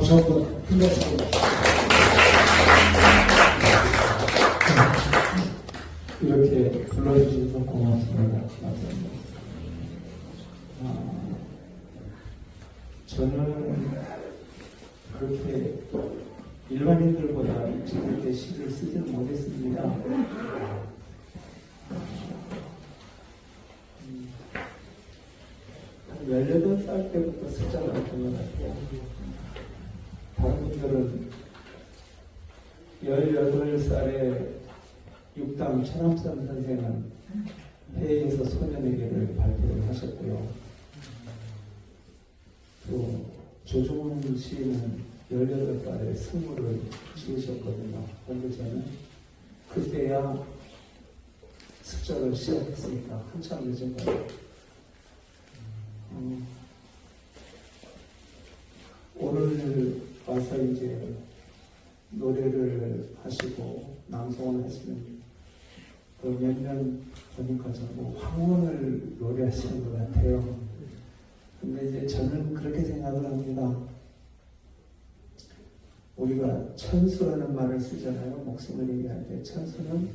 박수 한번 힘내시고. 이렇게 불러주셔서 고맙습니다. 감사합니다. 저는 그렇게 일반인들보다 일찍 때 시를 쓰지는 못했습니다. 18살 때부터 숫자를 했던 것 같아요. 다른 분들은 18살에 육담 천암선 선생은 회의에서 소년에게를 발표를 하셨고요. 또 조중훈 시인은 18살에 승무를 지으셨거든요. 그런데 저는 그때야 습작을 시작했으니까 한참 늦은 거예요. 오늘 와서 이제 노래를 하시고 낭송을 하시는 그 몇 년 보니까 전부 황혼을 노래하시는 것 같아요. 근데 이제 저는 그렇게 생각을 합니다. 우리가 천수라는 말을 쓰잖아요. 목숨을 얘기할 때 천수는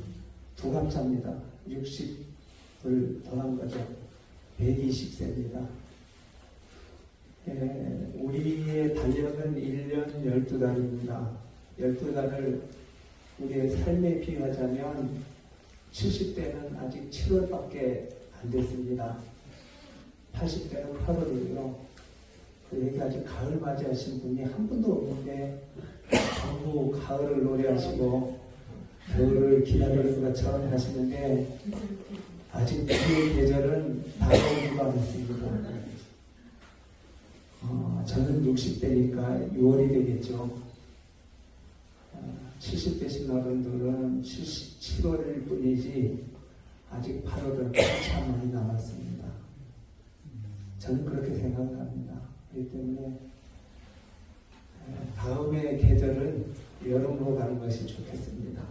두 감자입니다. 60을 더한 거죠. 120세입니다. 우리의 달력은 1년 12달입니다. 12달을 우리의 삶에 비유하자면 70대는 아직 7월밖에 안 됐습니다. 80대는 8월이고요. 여기 아직 가을 맞이하신 분이 한 분도 없는데 전부 가을을 노래하시고 겨울을 기다리는 것처럼 하시는데 아직 우리의 계절은 다가오지가 않습니다. 저는 60대니까 6월이 되겠죠. 70대신 어른들은 7월일 뿐이지 아직 8월은 한참 많이 남았습니다. 저는 그렇게 생각을 합니다. 그렇기 때문에 다음의 계절은 여름으로 가는 것이 좋겠습니다.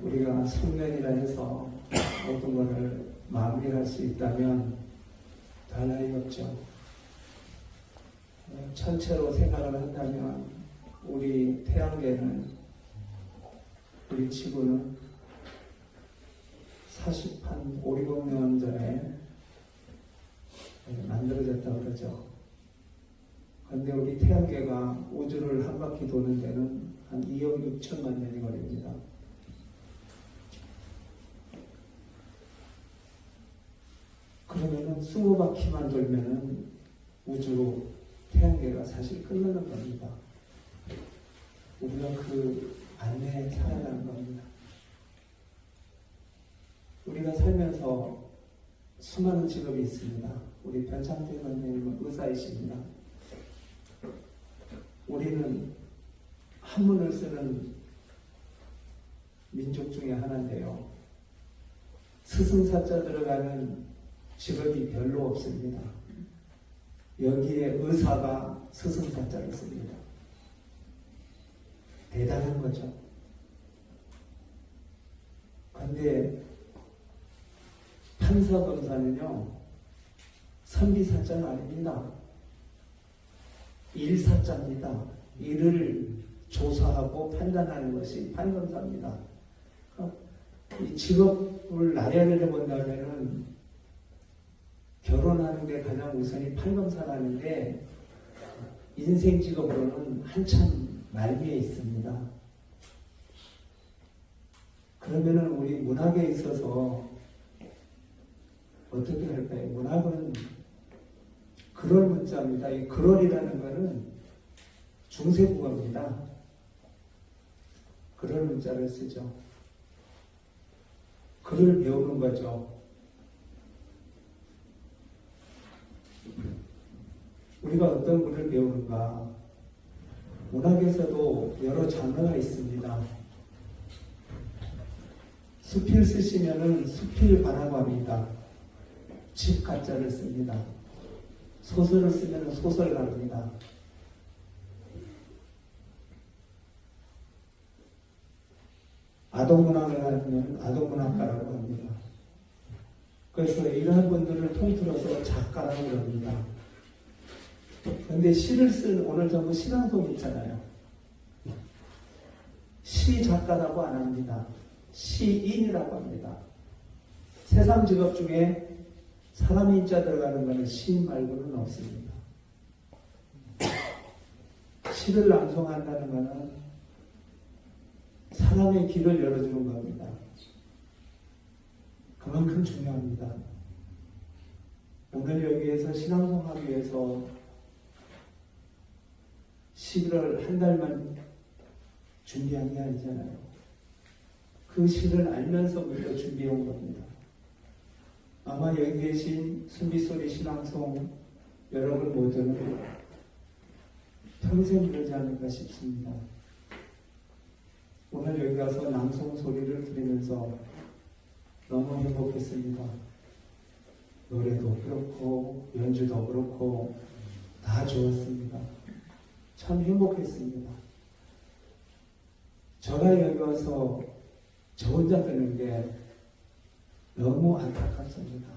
우리가 성년이라 해서 모든 것을 마무리할 수 있다면 더 나위 없죠. 전체로 생각을 한다면 우리 태양계는, 우리 지구는 5, 60년 전에 만들어졌다고 그러죠. 그런데 우리 태양계가 우주를 한 바퀴 도는 데는 한 2억 6천만 년이 걸립니다. 그러면은 20바퀴만 돌면은 우주 태양계가 사실 끝나는 겁니다. 우리가 그 안내에 살아가는 겁니다. 우리가 살면서 수많은 직업이 있습니다. 우리 변창태 선생님은 의사이십니다. 우리는 한문을 쓰는 민족 중에 하나인데요. 스승사자 들어가는 직업이 별로 없습니다. 여기에 의사가 스승사자를 씁니다. 대단한 거죠. 그런데 판사 검사는요, 선비사자는 아닙니다. 일사자입니다. 일을 조사하고 판단하는 것이 판검사입니다. 이 직업을 나열을 해본다면은 결혼하는 게 가장 우선이 판검사라는데 인생 직업으로는 한참 말미에 있습니다. 그러면은 우리 문학에 있어서 어떻게 할까요? 문학은 글월 문자입니다. 이 글월이라는 것은 중세국어입니다. 글월 문자를 쓰죠. 글을 배우는 거죠. 우리가 어떤 글을 배우는가? 문학에서도 여러 장르가 있습니다. 수필 쓰시면은 수필가라고 합니다. 집가자를 씁니다. 소설을 쓰면 소설가입니다. 아동문학을 하면 아동문학가라고 합니다. 그래서 이러한 분들을 통틀어서 작가라고 합니다. 그런데 시를 쓴 오늘 전부 신앙송 있잖아요. 시 작가라고 안 합니다. 시인이라고 합니다. 세상 직업 중에 사람 인자 들어가는 것은 시인 말고는 없습니다. 시를 낭송한다는 것은 사람의 길을 열어주는 겁니다. 그만큼 중요합니다. 오늘 여기에서 신앙송하기 위해서 시를 한 달만 준비한 게 아니잖아요. 그 시를 알면서부터 준비해온 겁니다. 아마 여기 계신 순비소리 신앙송 여러분 모두는 평생 그러지 않을까 싶습니다. 오늘 여기 가서 낭송 소리를 들으면서 너무 행복했습니다. 노래도 그렇고 연주도 그렇고 다 좋았습니다. 참 행복했습니다. 제가 여기 와서 저 혼자 듣는 게 너무 안타깝습니다.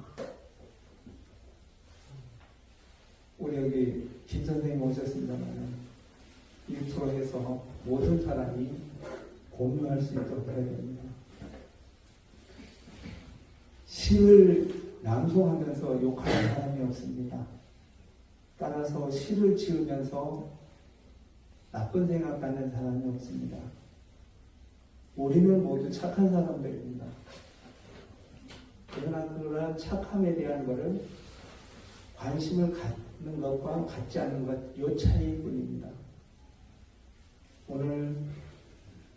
우리 여기 김 선생님 오셨습니다만 일부러 해서 모든 사람이 공유할 수 있도록 해야 됩니다. 시를 낭송하면서 욕하는 사람이 없습니다. 따라서 시를 지으면서 나쁜 생각하는 사람이 없습니다. 우리는 모두 착한 사람들입니다. 그러나 그런 착함에 대한 것을 관심을 갖는 것과 갖지 않는 것, 요 차이뿐입니다. 오늘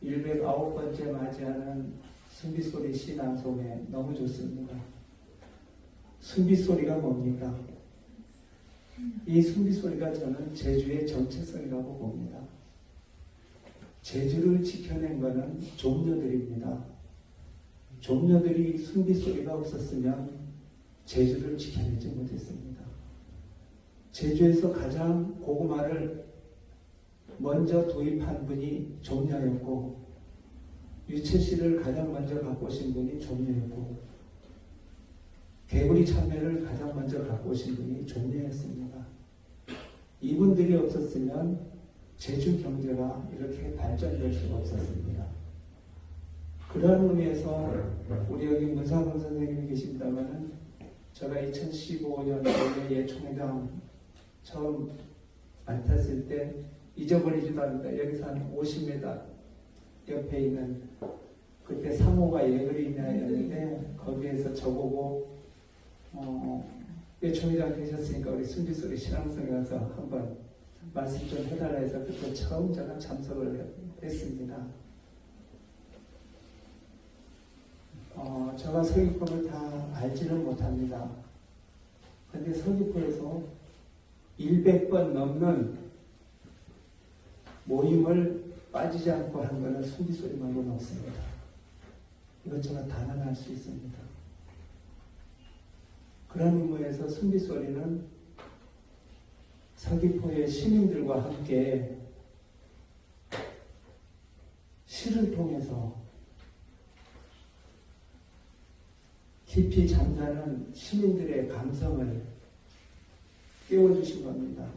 109번째 맞이하는 순비소리 시낭송에 너무 좋습니다. 순비소리가 뭡니까? 이 순비소리가 저는 제주의 정체성이라고 봅니다. 제주를 지켜낸 것은 종려들입니다. 종려들이 순비소리가 없었으면 제주를 지켜내지 못했습니다. 제주에서 가장 고구마를 먼저 도입한 분이 종려였고 유채씨를 가장 먼저 갖고 오신 분이 종려였고 개구리 참외를 가장 먼저 갖고 오신 분이 종려였습니다. 이분들이 없었으면 제주 경제가 이렇게 발전될 수가 없었습니다. 그런 의미에서 우리 여기 문상훈 선생님이 계신다면 제가 2015년도에 예총회장 처음 맡았을 때 잊어버리지도 않는다. 여기서 한 50m 옆에 있는 그때 상호가 예그리냐였는데 거기에서 저보고 예총회장 되셨으니까 우리 순비소리 신앙성에 가서 한번 말씀 좀 해달라 해서 그때 처음 제가 참석을 했습니다. 제가 서귀포를 다 알지는 못합니다. 그런데 서귀포에서 100번 넘는 모임을 빠지지 않고 한 것은 순비소리 말고는 없습니다. 이것 제가 단언할 수 있습니다. 그런 의미에서 순비소리는 서귀포의 시민들과 함께 시를 통해서 깊이 잠자는 시민들의 감성을 깨워주신 겁니다.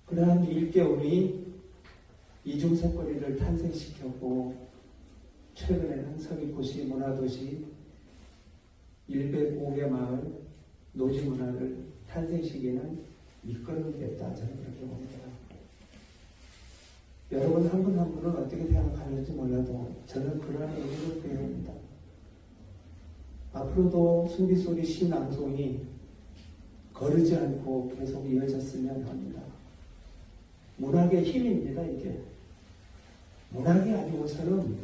그러한 일깨움이 이중석거리를 탄생시켰고 최근에는 서귀포시 문화도시 105개 마을 노지문화를 탄생시키는 이끌음이 됐다. 저는 그렇게 봅니다. 여러분 한 분 한 분은 어떻게 생각하는지 몰라도 저는 그러한 의미를 배웁니다. 앞으로도 순비소리 시낭송이 거르지 않고 계속 이어졌으면 합니다. 문학의 힘입니다. 이게 문학이 아니고서는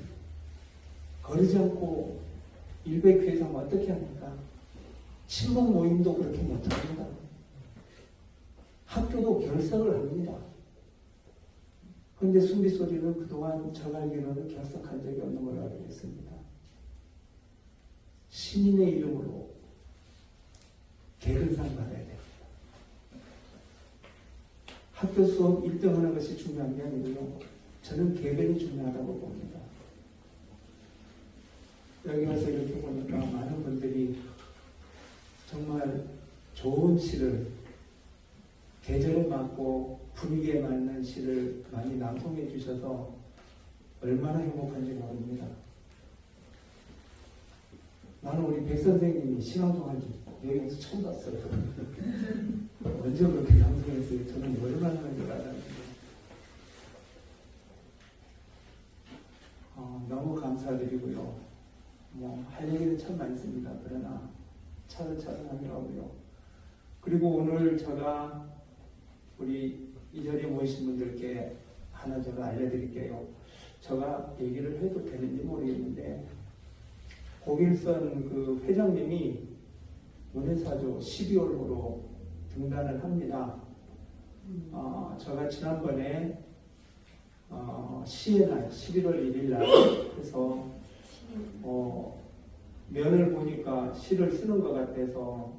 거르지 않고 100회 이상 어떻게 합니까? 친목 모임도 그렇게 못합니다. 학교도 결석을 합니다. 그런데 순비소리는 그동안 저 알기로는 결석한 적이 없는 걸로 알고 있습니다. 시민의 이름으로 개근상 받아야 됩니다. 학교 수업 1등 하는 것이 중요한 게 아니고요. 저는 개근이 중요하다고 봅니다. 여기 와서 이렇게 보니까 많은 분들이 정말 좋은 시를 계절에 맞고 분위기에 맞는 시를 많이 낭송해 주셔서 얼마나 행복한지 모릅니다. 나는 우리 백 선생님이 시방송한 지 여기서 처음 봤어요. 언제 그렇게 낭송했어요? 저는 얼마나 하는 줄 알았는데. 너무 감사드리고요. 할 얘기는 참 많습니다. 그러나 차근차근 하더라고요. 그리고 오늘 제가 우리 이 자리에 모이신 분들께 하나 제가 알려드릴게요. 제가 얘기를 해도 되는지 모르겠는데, 고길선 그 회장님이 문해사조 12월호로 등단을 합니다. 제가 지난번에 시의 날 11월 1일 날 해서 면을 보니까 시를 쓰는 것 같아서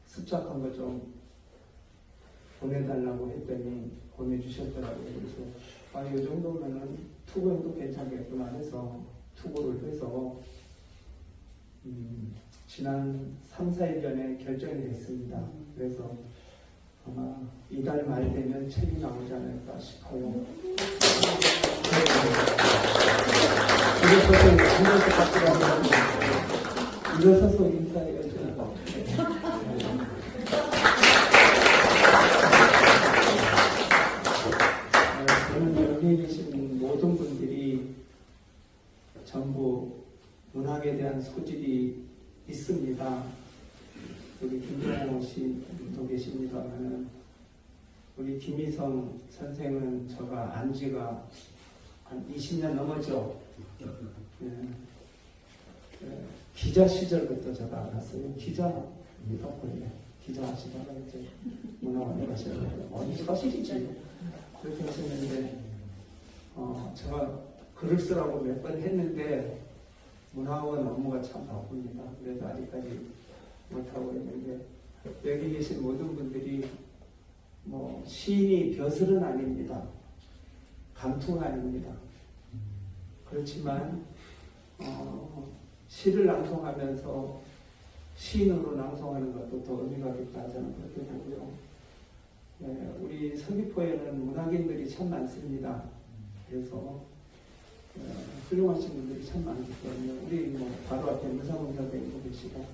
습작한 거 좀 보내달라고 했더니 보내주셨더라고요. 그래서 이 정도면은 투고해도 괜찮겠구나 해서 투고를 해서 지난 3, 4일 전에 결정이 됐습니다. 그래서 아마 이달 말 되면 책이 나오지 않을까 싶어요. 일어서서 인사해야죠. 저는 여기 계신 모든 분들이 전부 문학에 대한 소질이 있습니다. 우리 김정호 씨도 계십니다만은 우리 김희성 선생은 제가 안 지가 한 20년 넘었죠. 기자 시절부터 제가 알았어요. 기자입니다. 원래 기자 하시다가 이제 문화원에 가셔서 어디서 가시겠지 그렇게 하셨는데 제가 글을 쓰라고 몇 번 했는데 문화원 업무가 참 바쁩니다. 그래서 아직까지 못하고 있는데 여기 계신 모든 분들이 시인이 벼슬은 아닙니다. 감투가 아닙니다. 그렇지만 시를 낭송하면서 시인으로 낭송하는 것도 더 의미가 있다 저는 그렇게 보고요. 우리 서귀포에는 문학인들이 참 많습니다. 그래서 훌륭하신 분들이 참 많기 때문에 우리 바로 앞에 문상훈 선생님도 계시고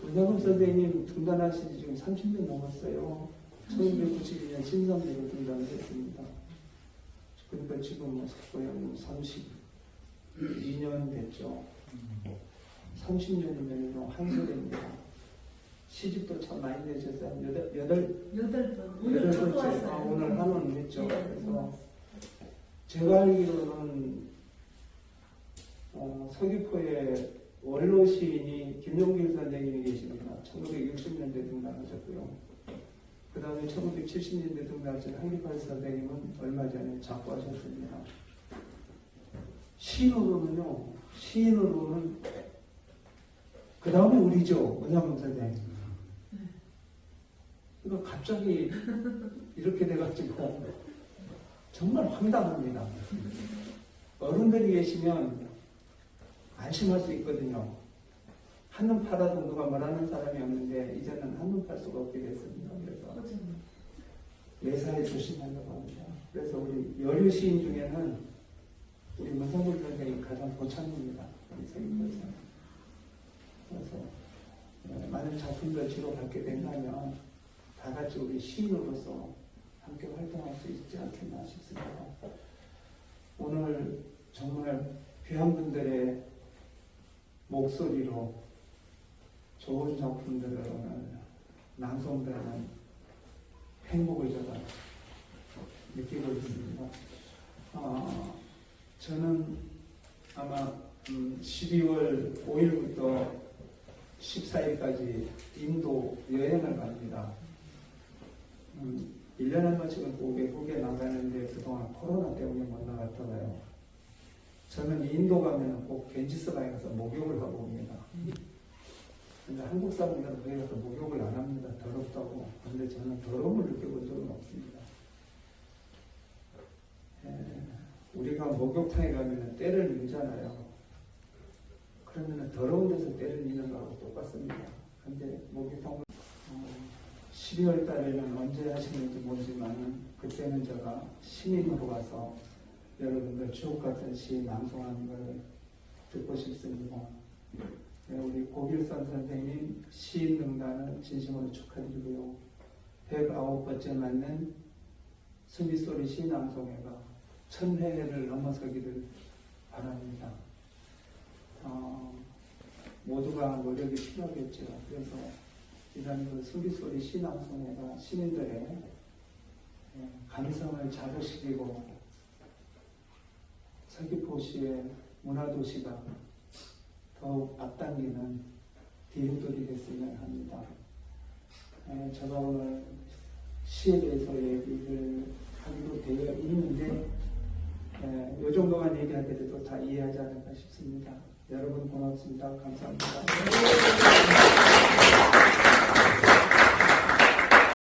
문상훈 선생님 등단하신 지 지금 30년 넘었어요. 1992년 신성대로 등단을 했습니다. 그러니까 지금 거의 32년 됐죠. 30년이면 한 세대입니다. 시집도 참 많이 내셨어요. 여덟 번째. 오늘 한원 했죠. 그래서 제가 알기로는 서귀포에 원로 시인이 김용길 선생님이 계십니다. 1960년대 등단하셨고요. 그 다음에 1970년대 등단하신 한기팔 선생님은 얼마 전에 작고하셨습니다. 시인으로는 그 다음에 우리죠. 문상훈 선생님. 그러니까 갑자기 이렇게 돼가지고 정말 황당합니다. 어른들이 계시면 안심할 수 있거든요. 한눈 팔아도 누가 말하는 사람이 없는데 이제는 한눈 팔 수가 없게 됐습니다. 그래서 매사에 조심하려고 합니다. 그래서 우리 여류 시인 중에는 우리 문상훈 선생님이 가장 고참입니다. 우리 서귀포에서. 그래서 많은 작품들 지도받게 된다면 다 같이 우리 시인으로서 함께 활동할 수 있지 않겠나 싶습니다. 오늘 정말 귀한 분들의 목소리로 좋은 작품들을 오늘 낭송되는 행복을 제가 느끼고 있습니다. 저는 아마 12월 5일부터 14일까지 인도 여행을 갑니다. 1년에 한 번씩은 꼭 외국에 나가는데 그동안 코로나 때문에 못 나갔다가요. 저는 인도 가면 꼭 겐지스강에 가서 목욕을 하고 옵니다. 근데 한국 사람들은 거기 가서 목욕을 안 합니다. 더럽다고. 근데 저는 더러움을 느껴본 적은 없습니다. 우리가 목욕탕에 가면 때를 밀잖아요. 그러면 더러운 데서 때를 미는 거하고 똑같습니다. 근데 목욕탕은 12월 달에는 언제 하시는지 모르지만 그때는 제가 시민으로 가서 여러분들 주옥 같은 시 낭송하는 걸 듣고 싶습니다. 네, 우리 고길선 선생님 시인 등단을 진심으로 축하드리고요. 109번째 맞는 수미소리 시낭송회가 1000회를 넘어서기를 바랍니다. 모두가 노력이 필요하겠죠. 그래서 이런 그 수미소리 시낭송회가 시민들의 감성을 자극시키고 서귀포시의 문화도시가 더욱 앞당기는 디딤돌이 됐으면 합니다. 제가 오늘 시에 대해서 얘기를 하기로 되어 있는데 이 정도만 얘기하더라도 다 이해하지 않을까 싶습니다. 여러분 고맙습니다. 감사합니다.